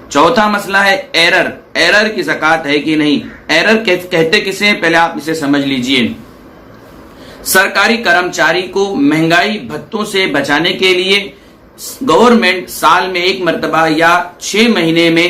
چوتھا مسئلہ ہے ایرر کی زکات ہے کہ نہیں. ایرر کہتے کسے ہیں پہلے آپ اسے سمجھ لیجئے. سرکاری کرمچاری کو مہنگائی بھتوں سے بچانے کے لیے گورنمنٹ سال میں ایک مرتبہ یا 6 مہینے میں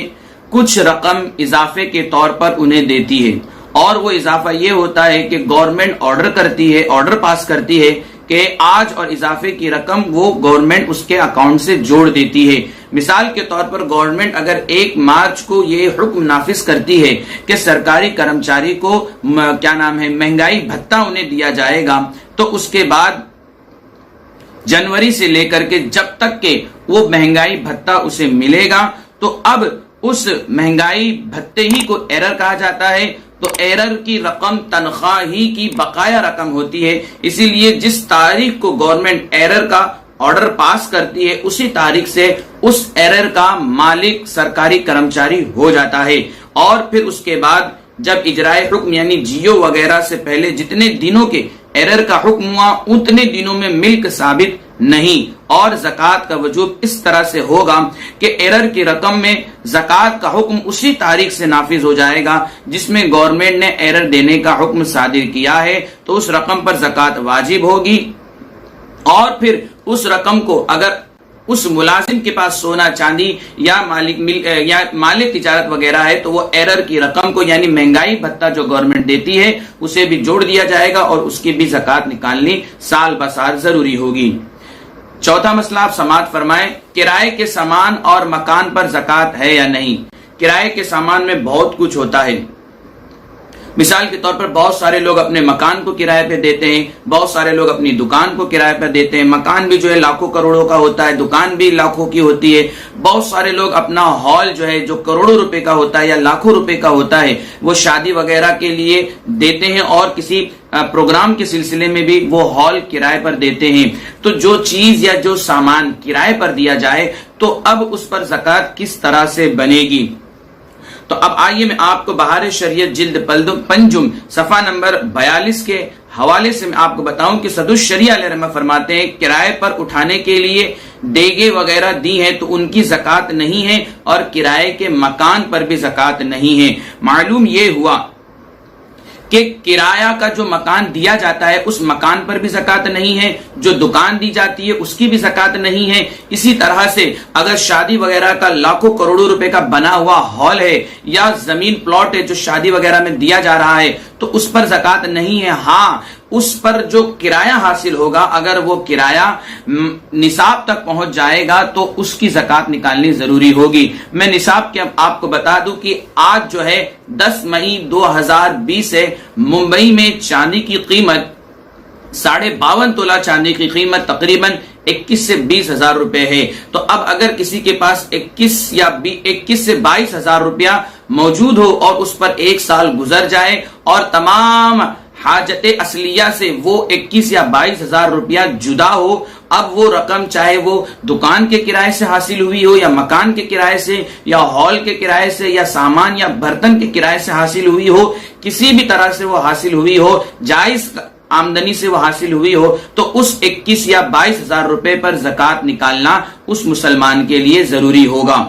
کچھ رقم اضافے کے طور پر انہیں دیتی ہے، اور وہ اضافہ یہ ہوتا ہے کہ گورنمنٹ آرڈر پاس کرتی ہے کہ آج اور اضافے کی رقم وہ گورنمنٹ اس کے اکاؤنٹ سے جوڑ دیتی ہے. مثال کے طور پر گورنمنٹ اگر 1 مارچ کو یہ حکم نافذ کرتی ہے کہ سرکاری کرمچاری کو مہنگائی بھتہ انہیں دیا جائے گا، تو اس کے بعد جنوری سے لے کر کے جب تک کہ وہ مہنگائی بھتہ اسے ملے گا، تو اب اس مہنگائی بھتے ہی کو ایرر کہا جاتا ہے. تو ایرر کی رقم تنخواہ ہی کی بقایا رقم ہوتی ہے. اسی لیے جس تاریخ کو گورنمنٹ ایرر کا آرڈر پاس کرتی ہے، اسی تاریخ سے اس ایرر کا مالک سرکاری کرمچاری ہو جاتا ہے. اور پھر اس کے بعد جب اجرائے حکم یعنی جیو وغیرہ سے پہلے جتنے دنوں کے ایرر کا حکم ہوا، اتنے دنوں میں ملک ثابت نہیں. اور زکوٰۃ کا وجوب اس طرح سے ہوگا کہ ایرر کی رقم میں زکوٰۃ کا حکم اسی تاریخ سے نافذ ہو جائے گا جس میں گورنمنٹ نے ایرر دینے کا حکم صادر کیا ہے، تو اس رقم پر زکوٰۃ واجب ہوگی. اور پھر اس رقم کو اگر اس ملازم کے پاس سونا چاندی یا مال تجارت وغیرہ ہے، تو وہ ایرر کی رقم کو یعنی مہنگائی بھتہ جو گورنمنٹ دیتی ہے اسے بھی جوڑ دیا جائے گا، اور اس کی بھی زکوٰۃ نکالنی سال بسال ضروری ہوگی. چوتھا مسئلہ آپ سماعت فرمائیں، کرائے کے سامان اور مکان پر زکوٰۃ ہے یا نہیں. کرائے کے سامان میں بہت کچھ ہوتا ہے. مثال کے طور پر بہت سارے لوگ اپنے مکان کو کرائے پہ دیتے ہیں، بہت سارے لوگ اپنی دکان کو کرائے پہ دیتے ہیں. مکان بھی جو ہے لاکھوں کروڑوں کا ہوتا ہے، دکان بھی لاکھوں کی ہوتی ہے. بہت سارے لوگ اپنا ہال جو ہے جو کروڑوں روپے کا ہوتا ہے یا لاکھوں روپے کا ہوتا ہے، وہ شادی وغیرہ کے لیے دیتے ہیں، اور کسی پروگرام کے سلسلے میں بھی وہ ہال کرائے پر دیتے ہیں. تو جو چیز یا جو سامان کرائے پر دیا جائے تو اب اس پر زکوٰۃ کس طرح سے بنے گی. تو اب آئیے میں آپ کو بہار شریعت جلد پنجم صفحہ نمبر 42 کے حوالے سے میں آپ کو بتاؤں کہ صدر الشریعہ علیہ رحمہ فرماتے ہیں کرائے پر اٹھانے کے لیے دیگے وغیرہ دی ہیں تو ان کی زکوٰۃ نہیں ہے، اور کرائے کے مکان پر بھی زکوٰۃ نہیں ہے. معلوم یہ ہوا کہ کرایہ کا جو مکان دیا جاتا ہے اس مکان پر بھی زکوٰۃ نہیں ہے، جو دکان دی جاتی ہے اس کی بھی زکوٰۃ نہیں ہے. اسی طرح سے اگر شادی وغیرہ کا لاکھوں کروڑوں روپے کا بنا ہوا ہال ہے یا زمین پلاٹ ہے جو شادی وغیرہ میں دیا جا رہا ہے تو اس پر زکوٰۃ نہیں ہے. ہاں، اس پر جو کرایہ حاصل ہوگا اگر وہ کرایہ نصاب تک پہنچ جائے گا تو اس کی زکوٰۃ نکالنی ضروری ہوگی. میں نصاب کے آپ کو بتا دوں کہ آج جو ہے 10 مئی 2020 ہے، ممبئی میں چاندی کی قیمت 52.5 تولہ چاندی کی قیمت تقریباً 21 سے 20 ہزار روپے ہے. تو اب اگر کسی کے پاس 21 سے 22 ہزار روپیہ موجود ہو اور اس پر 1 سال گزر جائے اور تمام حاجت اصلیہ سے وہ 21 یا 22 ہزار روپیہ جدا ہو، اب وہ رقم چاہے وہ دکان کے کرائے سے حاصل ہوئی ہو یا مکان کے کرائے سے یا ہال کے کرائے سے یا سامان یا برتن کے کرائے سے حاصل ہوئی ہو، کسی بھی طرح سے وہ حاصل ہوئی ہو، جائز آمدنی سے وہ حاصل ہوئی ہو، تو اس 21 یا 22 ہزار روپے پر زکوٰۃ نکالنا اس مسلمان کے لیے ضروری ہوگا.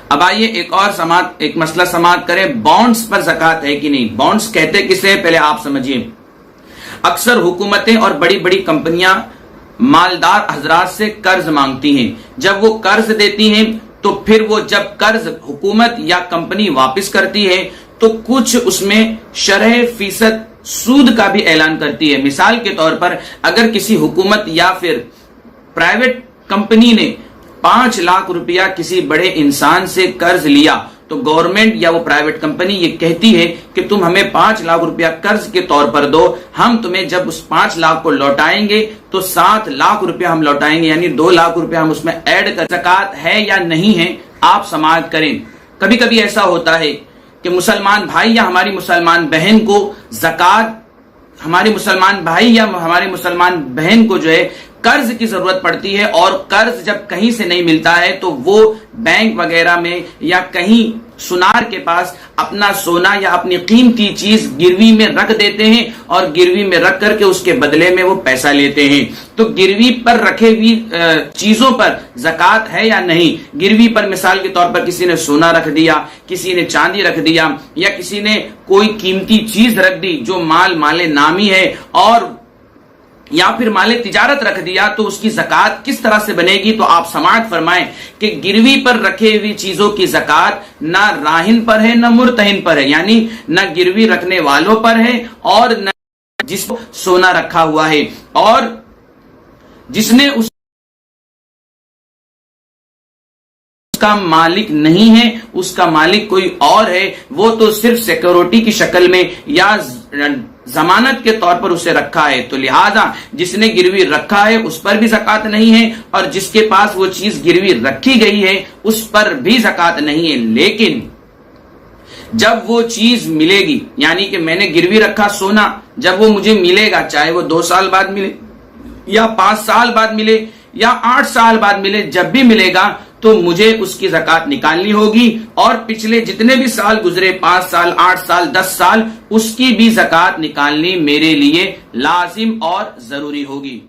اب آئیے ایک مسئلہ سماعت کریں، بانڈز پر زکوٰۃ ہے کہ نہیں. بانڈز کہتے کسے پہلے آپ سمجھیے. اکثر حکومتیں اور بڑی بڑی کمپنیاں مالدار حضرات سے قرض مانگتی ہیں. جب وہ قرض دیتی ہیں تو پھر وہ جب قرض حکومت یا کمپنی واپس کرتی ہے تو کچھ اس میں شرح فیصد سود کا بھی اعلان کرتی ہے. مثال کے طور پر اگر کسی حکومت یا پھر پرائیویٹ کمپنی نے 5 لاکھ روپیہ کسی بڑے انسان سے قرض لیا تو گورنمنٹ یا وہ پرائیویٹ کمپنی یہ کہتی ہے کہ تم ہمیں 5 لاکھ روپیہ قرض کے طور پر دو، ہم تمہیں جب اس 5 لاکھ کو لوٹائیں گے تو 7 لاکھ روپیہ ہم لوٹائیں گے، یعنی 2 لاکھ روپیہ ہم اس میں ایڈ کر. زکوٰۃ ہے یا نہیں ہے آپ سماعت کریں. کبھی کبھی ایسا ہوتا ہے کہ مسلمان بھائی یا ہماری مسلمان بہن کو زکوٰۃ، ہمارے مسلمان بھائی یا ہمارے مسلمان بہن کو جو ہے قرض کی ضرورت پڑتی ہے، اور قرض جب کہیں سے نہیں ملتا ہے تو وہ بینک وغیرہ میں یا کہیں سنار کے پاس اپنا سونا یا اپنی قیمتی چیز گروی میں رکھ دیتے ہیں، اور گروی میں رکھ کر کے اس کے بدلے میں وہ پیسہ لیتے ہیں۔ تو گروی پر رکھے ہوئی چیزوں پر زکوٰۃ ہے یا نہیں؟ گروی پر مثال کے طور پر کسی نے سونا رکھ دیا، کسی نے چاندی رکھ دیا، یا کسی نے کوئی قیمتی چیز رکھ دی جو مال نامی ہے، اور یا پھر مال تجارت رکھ دیا، تو اس کی زکوٰۃ کس طرح سے بنے گی؟ تو آپ سماعت فرمائیں کہ گروی پر رکھے ہوئی چیزوں کی زکوٰۃ نہ راہن پر ہے نہ مرتہن پر ہے، یعنی نہ گروی رکھنے والوں پر ہے اور نہ جس کو سونا رکھا ہوا ہے، اور جس نے اس کا مالک نہیں ہے، اس کا مالک کوئی اور ہے، وہ تو صرف سیکورٹی کی شکل میں یا ضمانت کے طور پر اسے رکھا ہے، تو لہذا جس نے گروی رکھا ہے اس پر بھی زکوٰۃ نہیں ہے، اور جس کے پاس وہ چیز گروی رکھی گئی ہے اس پر بھی زکوٰۃ نہیں ہے۔ لیکن جب وہ چیز ملے گی، یعنی کہ میں نے گروی رکھا سونا، جب وہ مجھے ملے گا، چاہے وہ 2 سال بعد ملے یا 5 سال بعد ملے یا 8 سال بعد ملے، جب بھی ملے گا تو مجھے اس کی زکوٰۃ نکالنی ہوگی، اور پچھلے جتنے بھی سال گزرے، 5 سال 8 سال 10 سال، اس کی بھی زکوٰۃ نکالنی میرے لیے لازم اور ضروری ہوگی۔